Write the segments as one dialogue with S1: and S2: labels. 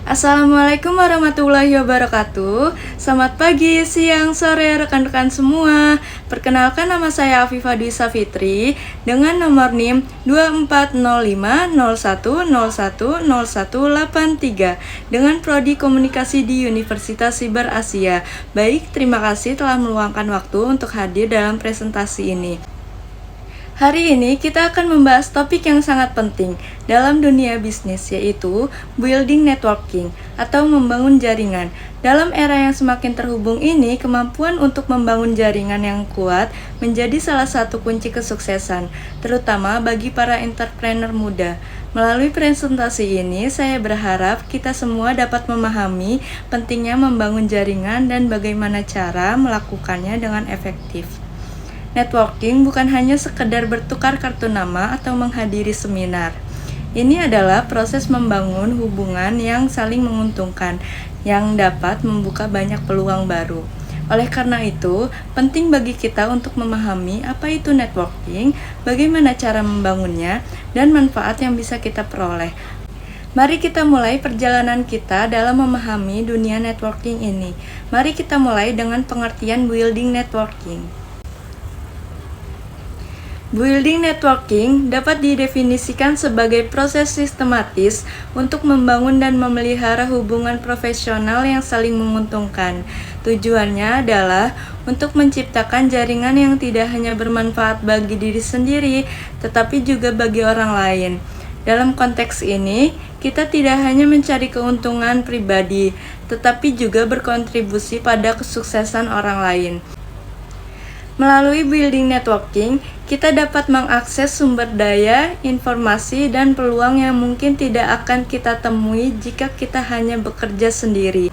S1: Assalamualaikum warahmatullahi wabarakatuh. Selamat pagi, siang, sore rekan-rekan semua. Perkenalkan, nama saya Afifah Dwi Safitri dengan nomor NIM 240501010183 dengan prodi Komunikasi di Universitas Siber Asia. Baik, terima kasih telah meluangkan waktu untuk hadir dalam presentasi ini. Hari ini kita akan membahas topik yang sangat penting dalam dunia bisnis, yaitu building networking atau membangun jaringan. Dalam era yang semakin terhubung ini, kemampuan untuk membangun jaringan yang kuat menjadi salah satu kunci kesuksesan, terutama bagi para entrepreneur muda. Melalui presentasi ini, saya berharap kita semua dapat memahami pentingnya membangun jaringan dan bagaimana cara melakukannya dengan efektif. Networking bukan hanya sekedar bertukar kartu nama atau menghadiri seminar. Ini adalah proses membangun hubungan yang saling menguntungkan, yang dapat membuka banyak peluang baru. Oleh karena itu, penting bagi kita untuk memahami apa itu networking, bagaimana cara membangunnya, dan manfaat yang bisa kita peroleh. Mari kita mulai perjalanan kita dalam memahami dunia networking ini. Mari kita mulai dengan pengertian building networking. Building networking dapat didefinisikan sebagai proses sistematis untuk membangun dan memelihara hubungan profesional yang saling menguntungkan. Tujuannya adalah untuk menciptakan jaringan yang tidak hanya bermanfaat bagi diri sendiri, tetapi juga bagi orang lain. Dalam konteks ini, kita tidak hanya mencari keuntungan pribadi, tetapi juga berkontribusi pada kesuksesan orang lain. Melalui building networking, kita dapat mengakses sumber daya, informasi, dan peluang yang mungkin tidak akan kita temui jika kita hanya bekerja sendiri.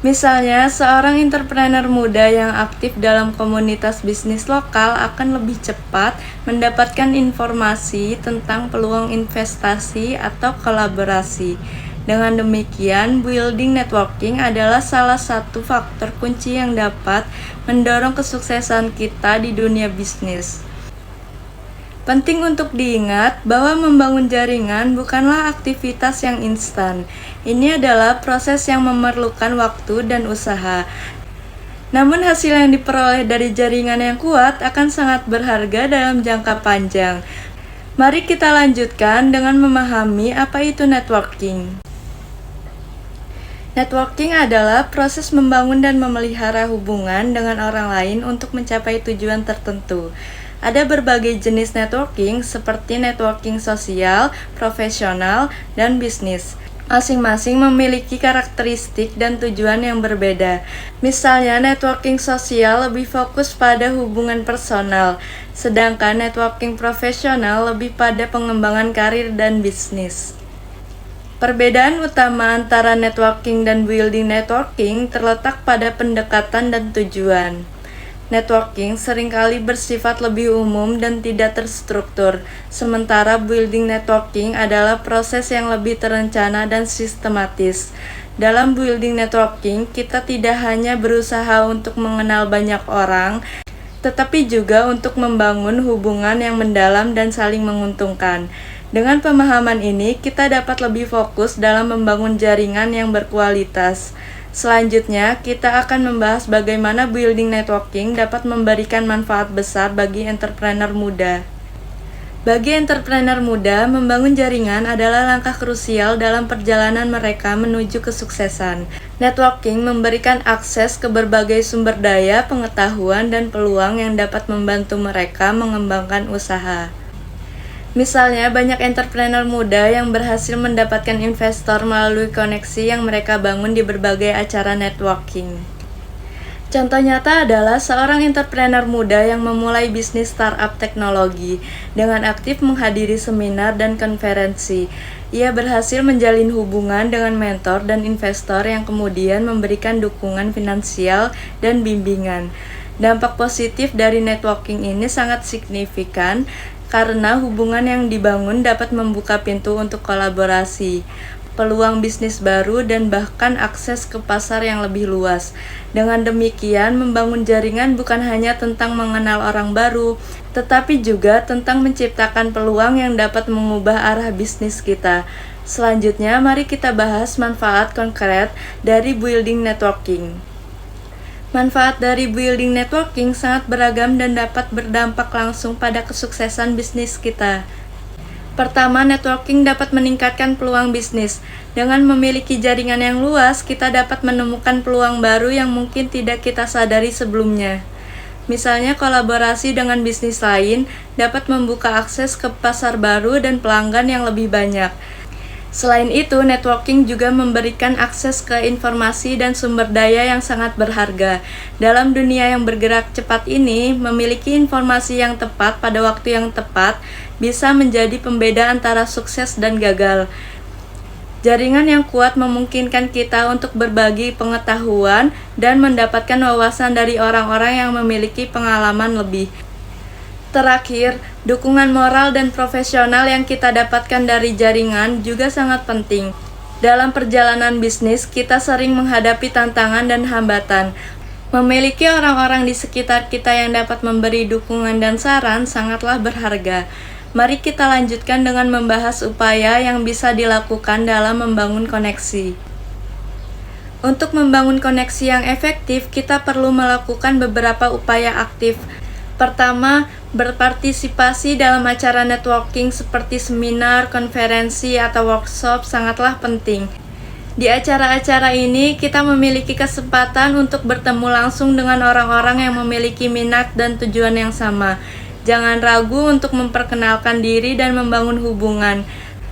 S1: Misalnya, seorang entrepreneur muda yang aktif dalam komunitas bisnis lokal akan lebih cepat mendapatkan informasi tentang peluang investasi atau kolaborasi. Dengan demikian, building networking adalah salah satu faktor kunci yang dapat mendorong kesuksesan kita di dunia bisnis. Penting untuk diingat bahwa membangun jaringan bukanlah aktivitas yang instan. Ini adalah proses yang memerlukan waktu dan usaha. Namun hasil yang diperoleh dari jaringan yang kuat akan sangat berharga dalam jangka panjang. Mari kita lanjutkan dengan memahami apa itu networking. Networking adalah proses membangun dan memelihara hubungan dengan orang lain untuk mencapai tujuan tertentu. Ada berbagai jenis networking seperti networking sosial, profesional, dan bisnis. Masing-masing memiliki karakteristik dan tujuan yang berbeda. Misalnya, networking sosial lebih fokus pada hubungan personal, sedangkan networking profesional lebih pada pengembangan karir dan bisnis. Perbedaan utama antara networking dan building networking terletak pada pendekatan dan tujuan. Networking seringkali bersifat lebih umum dan tidak terstruktur, sementara building networking adalah proses yang lebih terencana dan sistematis. Dalam building networking, kita tidak hanya berusaha untuk mengenal banyak orang, tetapi juga untuk membangun hubungan yang mendalam dan saling menguntungkan. Dengan pemahaman ini, kita dapat lebih fokus dalam membangun jaringan yang berkualitas. Selanjutnya, kita akan membahas bagaimana building networking dapat memberikan manfaat besar bagi entrepreneur muda. Bagi entrepreneur muda, membangun jaringan adalah langkah krusial dalam perjalanan mereka menuju kesuksesan. Networking memberikan akses ke berbagai sumber daya, pengetahuan, dan peluang yang dapat membantu mereka mengembangkan usaha. Misalnya, banyak entrepreneur muda yang berhasil mendapatkan investor melalui koneksi yang mereka bangun di berbagai acara networking. Contoh nyata adalah seorang entrepreneur muda yang memulai bisnis startup teknologi. Dengan aktif menghadiri seminar dan konferensi, ia berhasil menjalin hubungan dengan mentor dan investor yang kemudian memberikan dukungan finansial dan bimbingan. Dampak positif dari networking ini sangat signifikan, karena hubungan yang dibangun dapat membuka pintu untuk kolaborasi, peluang bisnis baru, dan bahkan akses ke pasar yang lebih luas. Dengan demikian, membangun jaringan bukan hanya tentang mengenal orang baru, tetapi juga tentang menciptakan peluang yang dapat mengubah arah bisnis kita. Selanjutnya, mari kita bahas manfaat konkret dari building networking. Manfaat dari building networking sangat beragam dan dapat berdampak langsung pada kesuksesan bisnis kita. Pertama, networking dapat meningkatkan peluang bisnis. Dengan memiliki jaringan yang luas, kita dapat menemukan peluang baru yang mungkin tidak kita sadari sebelumnya. Misalnya, kolaborasi dengan bisnis lain dapat membuka akses ke pasar baru dan pelanggan yang lebih banyak. Selain itu, networking juga memberikan akses ke informasi dan sumber daya yang sangat berharga. Dalam dunia yang bergerak cepat ini, memiliki informasi yang tepat pada waktu yang tepat bisa menjadi pembeda antara sukses dan gagal. Jaringan yang kuat memungkinkan kita untuk berbagi pengetahuan dan mendapatkan wawasan dari orang-orang yang memiliki pengalaman lebih. Terakhir, dukungan moral dan profesional yang kita dapatkan dari jaringan juga sangat penting. Dalam perjalanan bisnis, kita sering menghadapi tantangan dan hambatan. Memiliki orang-orang di sekitar kita yang dapat memberi dukungan dan saran sangatlah berharga. Mari kita lanjutkan dengan membahas upaya yang bisa dilakukan dalam membangun koneksi. Untuk membangun koneksi yang efektif, kita perlu melakukan beberapa upaya aktif. Pertama, berpartisipasi dalam acara networking seperti seminar, konferensi, atau workshop sangatlah penting. Di acara-acara ini, kita memiliki kesempatan untuk bertemu langsung dengan orang-orang yang memiliki minat dan tujuan yang sama. Jangan ragu untuk memperkenalkan diri dan membangun hubungan.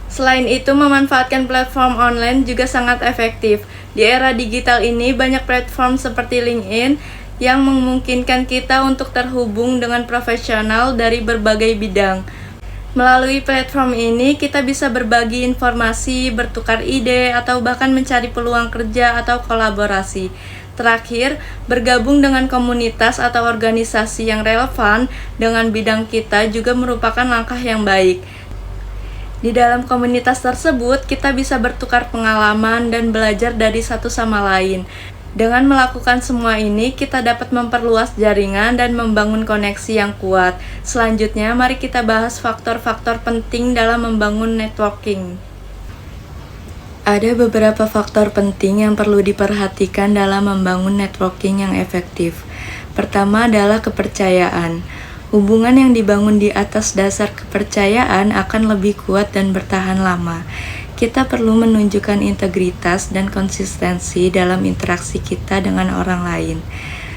S1: Selain itu, memanfaatkan platform online juga sangat efektif. Di era digital ini, banyak platform seperti LinkedIn yang memungkinkan kita untuk terhubung dengan profesional dari berbagai bidang. Melalui platform ini, kita bisa berbagi informasi, bertukar ide, atau bahkan mencari peluang kerja atau kolaborasi. Terakhir, bergabung dengan komunitas atau organisasi yang relevan dengan bidang kita juga merupakan langkah yang baik. Di dalam komunitas tersebut, kita bisa bertukar pengalaman dan belajar dari satu sama lain. Dengan melakukan semua ini, kita dapat memperluas jaringan dan membangun koneksi yang kuat. Selanjutnya, mari kita bahas faktor-faktor penting dalam membangun networking. Ada beberapa faktor penting yang perlu diperhatikan dalam membangun networking yang efektif. Pertama adalah kepercayaan. Hubungan yang dibangun di atas dasar kepercayaan akan lebih kuat dan bertahan lama. Kita perlu menunjukkan integritas dan konsistensi dalam interaksi kita dengan orang lain.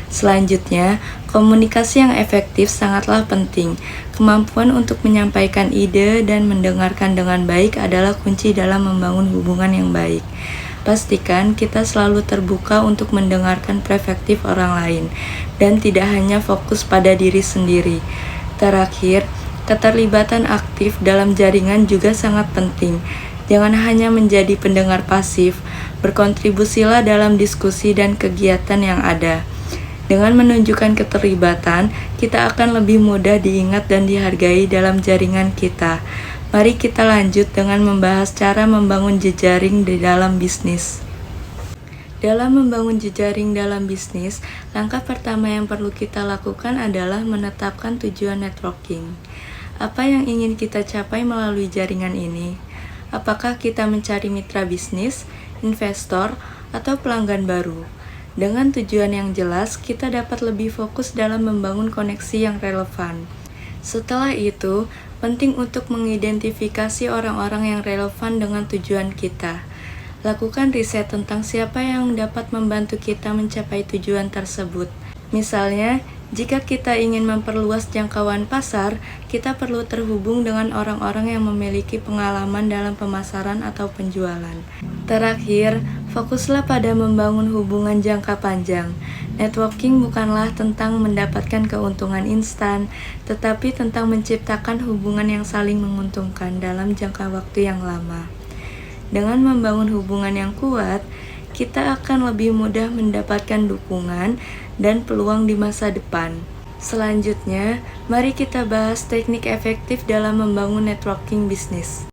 S1: Selanjutnya, komunikasi yang efektif sangatlah penting. Kemampuan untuk menyampaikan ide dan mendengarkan dengan baik adalah kunci dalam membangun hubungan yang baik. Pastikan kita selalu terbuka untuk mendengarkan perspektif orang lain dan tidak hanya fokus pada diri sendiri. Terakhir, keterlibatan aktif dalam jaringan juga sangat penting. Jangan hanya menjadi pendengar pasif, berkontribusilah dalam diskusi dan kegiatan yang ada. Dengan menunjukkan keterlibatan, kita akan lebih mudah diingat dan dihargai dalam jaringan kita. Mari kita lanjut dengan membahas cara membangun jejaring di dalam bisnis. Dalam membangun jejaring dalam bisnis, langkah pertama yang perlu kita lakukan adalah menetapkan tujuan networking. Apa yang ingin kita capai melalui jaringan ini? Apakah kita mencari mitra bisnis, investor, atau pelanggan baru? Dengan tujuan yang jelas, kita dapat lebih fokus dalam membangun koneksi yang relevan. Setelah itu, penting untuk mengidentifikasi orang-orang yang relevan dengan tujuan kita. Lakukan riset tentang siapa yang dapat membantu kita mencapai tujuan tersebut. Misalnya, jika kita ingin memperluas jangkauan pasar, kita perlu terhubung dengan orang-orang yang memiliki pengalaman dalam pemasaran atau penjualan. Terakhir, fokuslah pada membangun hubungan jangka panjang. Networking bukanlah tentang mendapatkan keuntungan instan, tetapi tentang menciptakan hubungan yang saling menguntungkan dalam jangka waktu yang lama. Dengan membangun hubungan yang kuat, kita akan lebih mudah mendapatkan dukungan dan peluang di masa depan. Selanjutnya, mari kita bahas teknik efektif dalam membangun networking bisnis.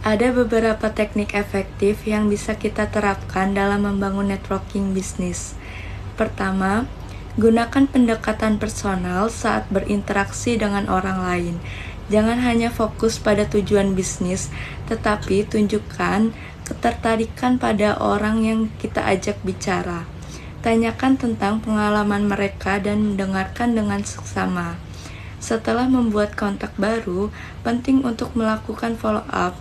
S1: Ada beberapa teknik efektif yang bisa kita terapkan dalam membangun networking bisnis. Pertama, gunakan pendekatan personal saat berinteraksi dengan orang lain. Jangan hanya fokus pada tujuan bisnis, tetapi tunjukkan ketertarikan pada orang yang kita ajak bicara. Tanyakan tentang pengalaman mereka dan dengarkan dengan seksama. Setelah membuat kontak baru, penting untuk melakukan follow up.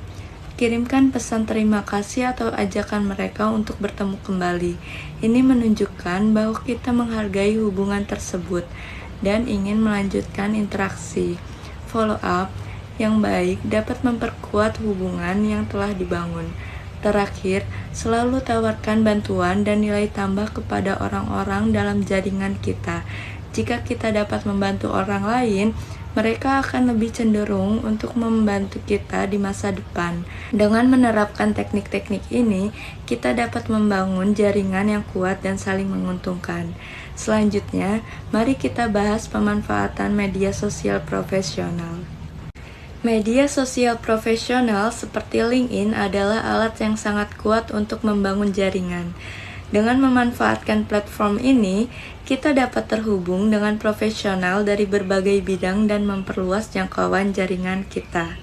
S1: Kirimkan pesan terima kasih atau ajakan mereka untuk bertemu kembali. Ini menunjukkan bahwa kita menghargai hubungan tersebut dan ingin melanjutkan interaksi. Follow up yang baik dapat memperkuat hubungan yang telah dibangun. Terakhir, selalu tawarkan bantuan dan nilai tambah kepada orang-orang dalam jaringan kita. Jika kita dapat membantu orang lain, mereka akan lebih cenderung untuk membantu kita di masa depan. Dengan menerapkan teknik-teknik ini, kita dapat membangun jaringan yang kuat dan saling menguntungkan. Selanjutnya, mari kita bahas pemanfaatan media sosial profesional. Media sosial profesional seperti LinkedIn adalah alat yang sangat kuat untuk membangun jaringan. Dengan memanfaatkan platform ini, kita dapat terhubung dengan profesional dari berbagai bidang dan memperluas jangkauan jaringan kita.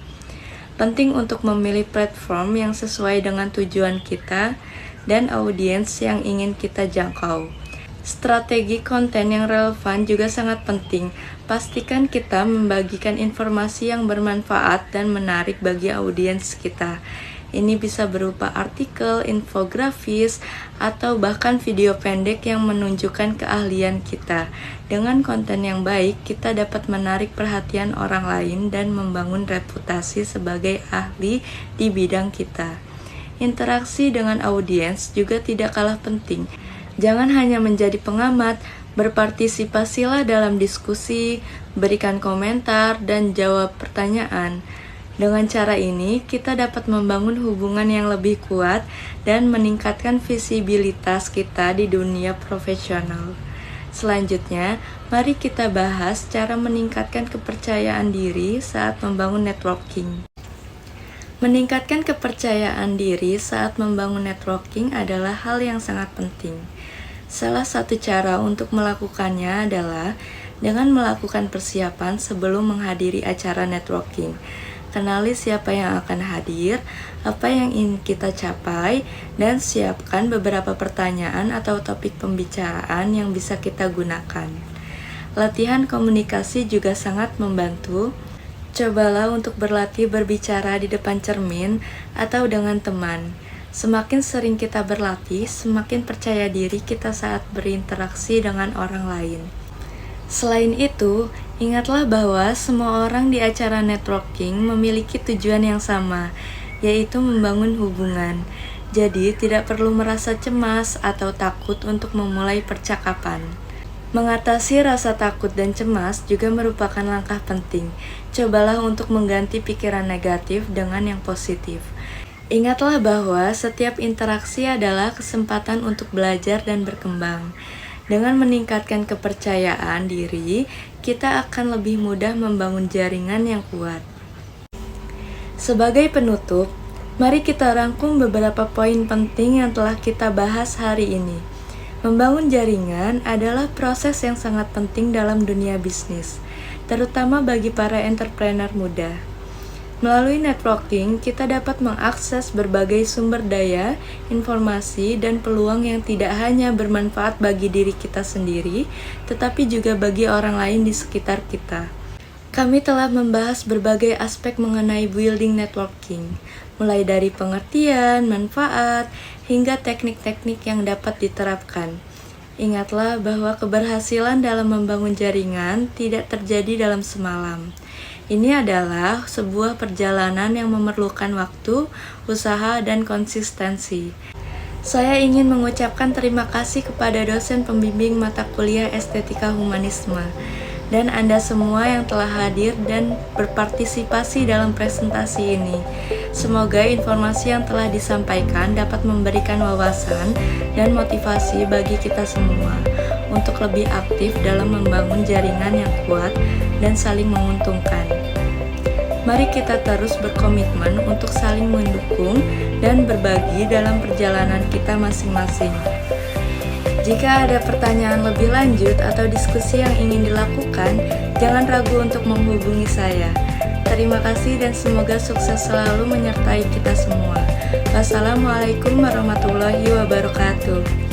S1: Penting untuk memilih platform yang sesuai dengan tujuan kita dan audiens yang ingin kita jangkau. Strategi konten yang relevan juga sangat penting. Pastikan kita membagikan informasi yang bermanfaat dan menarik bagi audiens kita. Ini bisa berupa artikel, infografis, atau bahkan video pendek yang menunjukkan keahlian kita. Dengan konten yang baik, kita dapat menarik perhatian orang lain dan membangun reputasi sebagai ahli di bidang kita. Interaksi dengan audiens juga tidak kalah penting. Jangan hanya menjadi pengamat, berpartisipasilah dalam diskusi, berikan komentar, dan jawab pertanyaan. Dengan cara ini, kita dapat membangun hubungan yang lebih kuat dan meningkatkan visibilitas kita di dunia profesional. Selanjutnya, mari kita bahas cara meningkatkan kepercayaan diri saat membangun networking. Meningkatkan kepercayaan diri saat membangun networking adalah hal yang sangat penting. Salah satu cara untuk melakukannya adalah dengan melakukan persiapan sebelum menghadiri acara networking. Kenali siapa yang akan hadir, apa yang ingin kita capai, dan siapkan beberapa pertanyaan atau topik pembicaraan yang bisa kita gunakan. Latihan komunikasi juga sangat membantu. Cobalah untuk berlatih berbicara di depan cermin atau dengan teman. Semakin sering kita berlatih, semakin percaya diri kita saat berinteraksi dengan orang lain. Selain itu, ingatlah bahwa semua orang di acara networking memiliki tujuan yang sama, yaitu membangun hubungan. Jadi, tidak perlu merasa cemas atau takut untuk memulai percakapan. Mengatasi rasa takut dan cemas juga merupakan langkah penting. Cobalah untuk mengganti pikiran negatif dengan yang positif. Ingatlah bahwa setiap interaksi adalah kesempatan untuk belajar dan berkembang. Dengan meningkatkan kepercayaan diri, kita akan lebih mudah membangun jaringan yang kuat. Sebagai penutup, mari kita rangkum beberapa poin penting yang telah kita bahas hari ini. Membangun jaringan adalah proses yang sangat penting dalam dunia bisnis, terutama bagi para entrepreneur muda. Melalui networking, kita dapat mengakses berbagai sumber daya, informasi, dan peluang yang tidak hanya bermanfaat bagi diri kita sendiri, tetapi juga bagi orang lain di sekitar kita. Kami telah membahas berbagai aspek mengenai building networking, mulai dari pengertian, manfaat, hingga teknik-teknik yang dapat diterapkan. Ingatlah bahwa keberhasilan dalam membangun jaringan tidak terjadi dalam semalam. Ini adalah sebuah perjalanan yang memerlukan waktu, usaha, dan konsistensi. Saya ingin mengucapkan terima kasih kepada dosen pembimbing mata kuliah Estetika Humanisme, dan Anda semua yang telah hadir dan berpartisipasi dalam presentasi ini. Semoga informasi yang telah disampaikan dapat memberikan wawasan dan motivasi bagi kita semua untuk lebih aktif dalam membangun jaringan yang kuat dan saling menguntungkan. Mari kita terus berkomitmen untuk saling mendukung dan berbagi dalam perjalanan kita masing-masing. Jika ada pertanyaan lebih lanjut atau diskusi yang ingin dilakukan, jangan ragu untuk menghubungi saya. Terima kasih dan semoga sukses selalu menyertai kita semua. Wassalamualaikum warahmatullahi wabarakatuh.